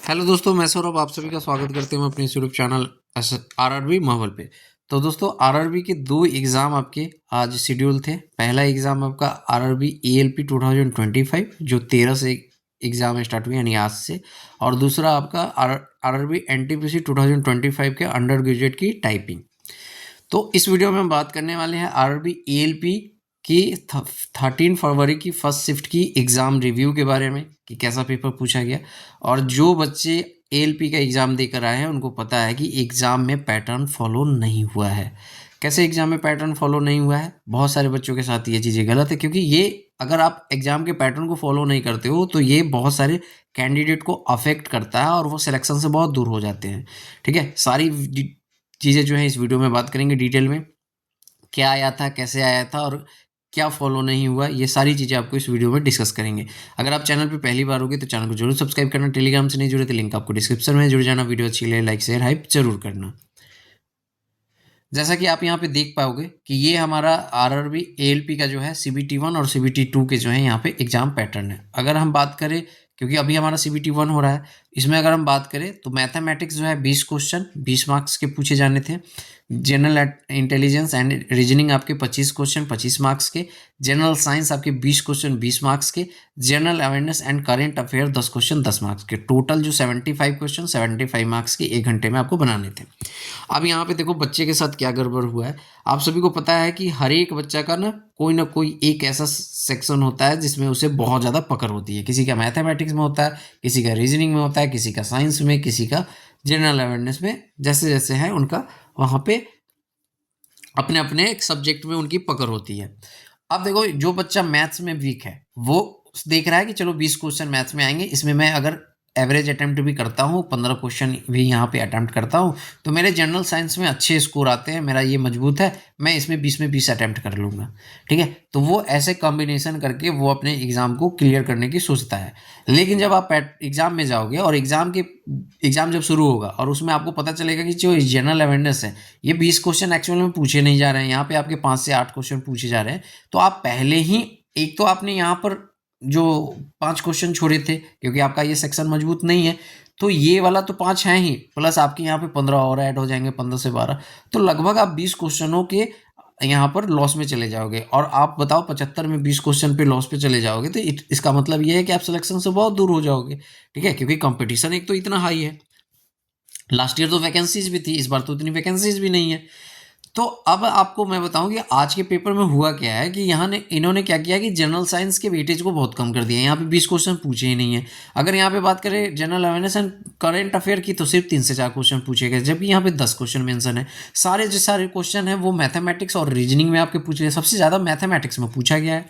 Hello दोस्तों, मैं सौरभ आप सभी का स्वागत करते हूँ अपने यूट्यूब चैनल आरआरबी माहौल पे। तो दोस्तों आरआरबी के दो एग्ज़ाम आपके आज शेड्यूल थे। पहला एग्ज़ाम आपका आरआरबी एएलपी 2025 जो 13 से एग्ज़ाम स्टार्ट हुए यानी आज से, और दूसरा आपका आरआरबी एनटीपीसी 2025 के अंडर ग्रेजुएट की टाइपिंग। तो इस वीडियो में हम बात करने वाले हैं आरआरबी एएलपी की 13 फरवरी की फर्स्ट शिफ्ट की एग्ज़ाम रिव्यू के बारे में कि कैसा पेपर पूछा गया। और जो बच्चे एएलपी का एग्ज़ाम देकर आए हैं उनको पता है कि एग्ज़ाम में पैटर्न फॉलो नहीं हुआ है। कैसे एग्ज़ाम में पैटर्न फॉलो नहीं हुआ है? बहुत सारे बच्चों के साथ ये चीज़ें गलत है, क्योंकि ये अगर आप एग्ज़ाम के पैटर्न को फॉलो नहीं करते हो तो ये बहुत सारे कैंडिडेट को अफेक्ट करता है और वो सिलेक्शन से बहुत दूर हो जाते हैं। ठीक है, सारी चीज़ें जो है इस वीडियो में बात करेंगे डिटेल में। क्या आया था, कैसे आया था और क्या फॉलो नहीं हुआ, ये सारी चीज़ें आपको इस वीडियो में डिस्कस करेंगे। अगर आप चैनल पे पहली बार होगे तो चैनल को जरूर सब्सक्राइब करना। टेलीग्राम से नहीं जुड़े तो लिंक आपको डिस्क्रिप्शन में जुड़ जाना। वीडियो अच्छी लगे लाइक शेयर हाइप जरूर करना। जैसा कि आप यहाँ पे देख पाओगे कि ये हमारा आरआरबी एएलपी का जो है सीबीटी 1 और सीबीटी 2 के जो है यहाँ पे एग्जाम पैटर्न है। अगर हम बात करें, क्योंकि अभी हमारा सीबीटी 1 हो रहा है, इसमें अगर हम बात करें तो मैथमेटिक्स जो है 20 क्वेश्चन 20 मार्क्स के पूछे जाने थे। जनरल इंटेलिजेंस एंड रीजनिंग आपके 25 क्वेश्चन 25 मार्क्स के। जनरल साइंस आपके 20 क्वेश्चन 20 मार्क्स के। General awareness and current affair 10 question 10 marks के। टोटल जो 75 क्वेश्चन 75 मार्क्स के 1 घंटे में आपको बनाने थे। अब यहाँ पे देखो बच्चे के साथ क्या गड़बड़ हुआ है। आप सभी को पता है कि हर एक बच्चा का ना कोई एक ऐसा सेक्शन होता है जिसमें उसे बहुत ज़्यादा पकड़ होती है। किसी का मैथमेटिक्स में होता है, किसी का रीजनिंग में होता है, किसी का साइंस में, किसी का जनरल अवेयरनेस में। जैसे जैसे है उनका वहाँ पे अपने अपने एक सब्जेक्ट में उनकी पकड़ होती है। अब देखो जो बच्चा मैथ्स में वीक है वो देख रहा है कि चलो 20 क्वेश्चन मैथ्स में आएंगे, इसमें मैं अगर एवरेज अटेम्प्ट भी करता हूँ, 15 क्वेश्चन भी यहाँ पे अटेम्प्ट करता हूँ तो मेरे जनरल साइंस में अच्छे स्कोर आते हैं, मेरा ये मजबूत है, मैं इसमें 20 में 20 अटेम्प्ट कर लूँगा। ठीक है, तो वो ऐसे कॉम्बिनेशन करके वो अपने एग्ज़ाम को क्लियर करने की सोचता है। लेकिन जब आप एग्ज़ाम में जाओगे और एग्ज़ाम जब शुरू होगा और उसमें आपको पता चलेगा कि जो जनरल अवेयरनेस है ये 20 क्वेश्चन एक्चुअल में पूछे नहीं जा रहे हैं, यहाँ पे आपके 5 से 8 क्वेश्चन पूछे जा रहे हैं। तो आप पहले ही एक तो आपने यहाँ पर जो 5 क्वेश्चन छोड़े थे, क्योंकि आपका ये सेक्शन मजबूत नहीं है, तो ये वाला तो 5 है ही, प्लस आपके यहाँ पे 15 और ऐड हो जाएंगे, 15 से 12, तो लगभग आप 20 क्वेश्चनों के यहाँ पर लॉस में चले जाओगे। और आप बताओ 75 में 20 क्वेश्चन पे लॉस पे चले जाओगे तो इसका मतलब ये है कि आप सिलेक्शन से बहुत दूर हो जाओगे। ठीक है, क्योंकि कंपटीशन एक तो इतना हाई है। लास्ट ईयर तो वैकेंसीज भी थी, इस बार तो इतनी वैकेंसीज भी नहीं है। तो अब आपको मैं बताऊं कि आज के पेपर में हुआ क्या है कि यहाँ ने इन्होंने क्या किया कि जनरल साइंस के वेटेज को बहुत कम कर दिया। यहाँ पे 20 क्वेश्चन पूछे ही नहीं है। अगर यहाँ पे बात करें general awareness and current affair की तो सिर्फ 3 से 4 क्वेश्चन पूछे गए, जबकि यहाँ पे 10 क्वेश्चन मेंशन है। सारे जो सारे क्वेश्चन है वो मैथमेटिक्स और रीजनिंग में आपके पूछे गए। सबसे ज़्यादा मैथमेटिक्स में पूछा गया है,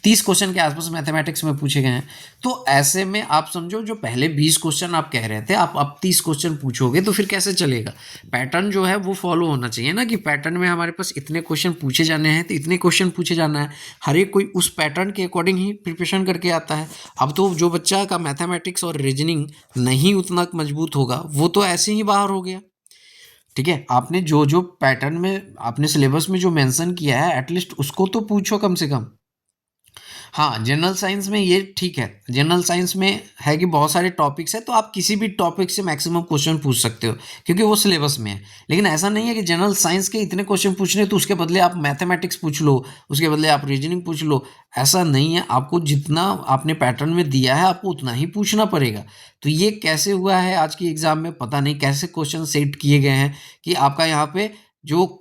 30 क्वेश्चन के आसपास मैथमेटिक्स में पूछे गए हैं। तो ऐसे में आप समझो जो पहले 20 क्वेश्चन आप कह रहे थे, आप अब 30 क्वेश्चन पूछोगे तो फिर कैसे चलेगा? पैटर्न जो है वो फॉलो होना चाहिए ना, कि पैटर्न में हमारे पास इतने क्वेश्चन पूछे जाने हैं तो इतने क्वेश्चन पूछे जाना है। हर एक कोई उस पैटर्न के अकॉर्डिंग ही प्रिपरेशन करके आता है। अब तो जो बच्चा का मैथमेटिक्स और रीजनिंग नहीं उतना मजबूत होगा वो तो ऐसे ही बाहर हो गया। ठीक है, आपने जो जो पैटर्न में आपने सिलेबस में जो मेंशन किया है एटलीस्ट उसको तो पूछो कम से कम। हाँ, जनरल साइंस में ये ठीक है, जनरल साइंस में है कि बहुत सारे टॉपिक्स हैं तो आप किसी भी टॉपिक से मैक्सिमम क्वेश्चन पूछ सकते हो क्योंकि वो सिलेबस में है। लेकिन ऐसा नहीं है कि जनरल साइंस के इतने क्वेश्चन पूछने तो उसके बदले आप मैथमेटिक्स पूछ लो, उसके बदले आप रीजनिंग पूछ लो। ऐसा नहीं है, आपको जितना आपने पैटर्न में दिया है आपको उतना ही पूछना पड़ेगा। तो ये कैसे हुआ है आज की एग्जाम में पता नहीं कैसे क्वेश्चन सेट किए गए हैं कि आपका यहाँ पे जो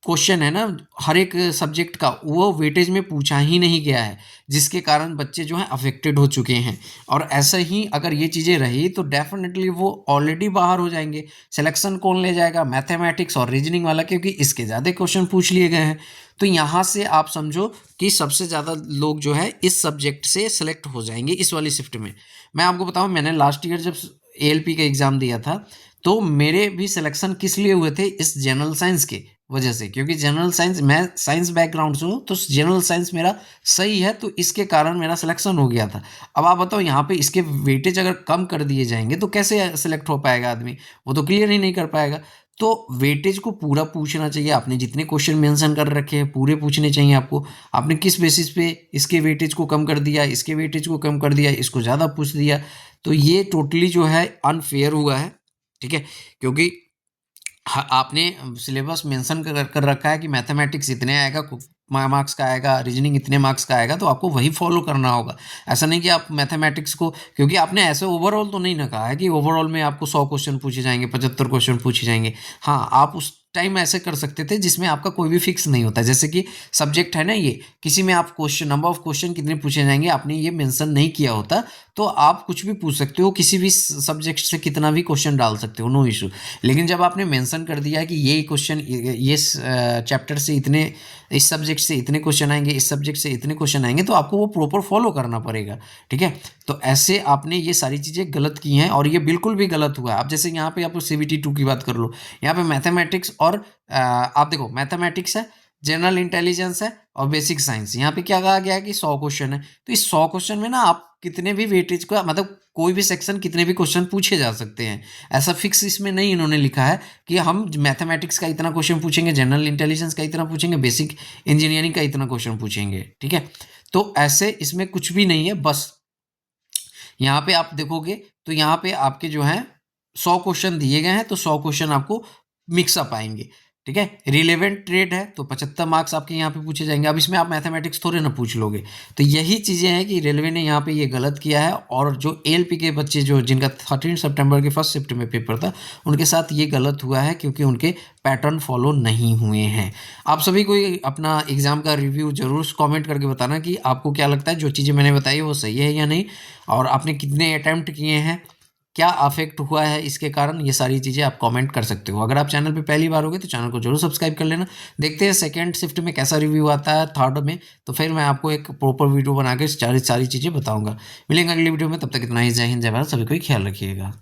क्वेश्चन है ना हर एक सब्जेक्ट का वो वेटेज में पूछा ही नहीं गया है, जिसके कारण बच्चे जो हैं अफेक्टेड हो चुके हैं। और ऐसा ही अगर ये चीज़ें रही तो डेफिनेटली वो ऑलरेडी बाहर हो जाएंगे। सिलेक्शन कौन ले जाएगा? मैथमेटिक्स और रीजनिंग वाला, क्योंकि इसके ज़्यादा क्वेश्चन पूछ लिए गए हैं। तो यहाँ से आप समझो कि सबसे ज़्यादा लोग जो है इस सब्जेक्ट से सिलेक्ट हो जाएंगे इस वाली शिफ्ट में। मैं आपको बताऊँ, मैंने लास्ट ईयर जब एएलपी का एग्ज़ाम दिया था तो मेरे भी सिलेक्शन किस लिए हुए थे? इस जनरल साइंस के वजह से, क्योंकि जनरल साइंस, मैं साइंस बैकग्राउंड से हूँ तो जनरल साइंस मेरा सही है तो इसके कारण मेरा सिलेक्शन हो गया था। अब आप बताओ यहाँ पे इसके वेटेज अगर कम कर दिए जाएंगे तो कैसे सिलेक्ट हो पाएगा आदमी? वो तो क्लियर ही नहीं कर पाएगा। तो वेटेज को पूरा पूछना चाहिए। आपने जितने क्वेश्चन मेंशन कर रखे हैं पूरे पूछने चाहिए आपको। आपने किस बेसिस पे इसके वेटेज को कम कर दिया, इसके वेटेज को कम कर दिया, इसको ज़्यादा पूछ दिया, तो ये टोटली जो है अनफेयर हुआ है, ठीक है, क्योंकि आपने सिलेबस मेंशन कर रखा है कि मैथमेटिक्स इतने आएगा, मार्क्स का आएगा, रीजनिंग इतने मार्क्स का आएगा, तो आपको वही फॉलो करना होगा। ऐसा नहीं कि आप मैथमेटिक्स को, क्योंकि आपने ऐसे ओवरऑल तो नहीं ना कहा है कि ओवरऑल में आपको 100 क्वेश्चन पूछे जाएंगे, 75 क्वेश्चन पूछे जाएंगे। हाँ, आप उस टाइम ऐसे कर सकते थे जिसमें आपका कोई भी फिक्स नहीं होता, जैसे कि सब्जेक्ट है ना ये, किसी में आप क्वेश्चन नंबर ऑफ क्वेश्चन कितने पूछे जाएंगे आपने ये मेंशन नहीं किया होता, तो आप कुछ भी पूछ सकते हो, किसी भी सब्जेक्ट से कितना भी क्वेश्चन डाल सकते हो, नो इशू। लेकिन जब आपने मेंशन कर दिया कि ये क्वेश्चन, ये चैप्टर से इतने, इस सब्जेक्ट से इतने क्वेश्चन आएंगे, इस सब्जेक्ट से इतने क्वेश्चन आएंगे, तो आपको वो प्रॉपर फॉलो करना पड़ेगा, ठीक है। तो ऐसे आपने ये सारी चीज़ें गलत की हैं और ये बिल्कुल भी गलत हुआ है। अब जैसे यहाँ पे आप CBT 2 की बात कर लो, यहाँ पे मैथमेटिक्स और आप देखो मैथमेटिक्स है, जनरल इंटेलिजेंस है और बेसिक साइंस। यहाँ पे क्या कहा गया है कि 100 क्वेश्चन है, तो इस 100 क्वेश्चन में ना आप कितने भी वेटेज का, मतलब कोई भी सेक्शन कितने भी क्वेश्चन पूछे जा सकते हैं। ऐसा फिक्स इसमें नहीं इन्होंने लिखा है कि हम मैथमेटिक्स का इतना क्वेश्चन पूछेंगे, जनरल इंटेलिजेंस का इतना पूछेंगे, बेसिक इंजीनियरिंग का इतना क्वेश्चन पूछेंगे, ठीक है। तो ऐसे इसमें कुछ भी नहीं है, बस यहाँ पे आप देखोगे तो यहाँ पे आपके जो है 100 क्वेश्चन दिए गए हैं, तो 100 क्वेश्चन आपको मिक्सअप आएंगे, ठीक है। रिलेवेंट ट्रेड है तो 75 मार्क्स आपके यहाँ पे पूछे जाएंगे। अब इसमें आप मैथमेटिक्स थोड़े ना पूछ लोगे, तो यही चीज़ें हैं कि रेलवे ने यहाँ पे ये गलत किया है। और जो ALP के बच्चे जो जिनका 13 सितंबर के 1 शिफ्ट में पेपर था, उनके साथ ये गलत हुआ है क्योंकि उनके पैटर्न फॉलो नहीं हुए हैं। आप सभी को अपना एग्ज़ाम का रिव्यू जरूर कॉमेंट करके बताना कि आपको क्या लगता है, जो चीज़ें मैंने बताई वो सही है या नहीं, और आपने कितने अटैम्प्ट किए हैं, क्या अफेक्ट हुआ है इसके कारण, ये सारी चीज़ें आप कमेंट कर सकते हो। अगर आप चैनल पे पहली बार होगे तो चैनल को जरूर सब्सक्राइब कर लेना। देखते हैं सेकंड शिफ्ट में कैसा रिव्यू आता है, थर्ड में, तो फिर मैं आपको एक प्रॉपर वीडियो बना के सारी चीज़ें बताऊंगा। मिलेंगे अगली वीडियो में, तब तक इतना ही। जय हिंद, जय भारत, सभी को ख्याल रखिएगा।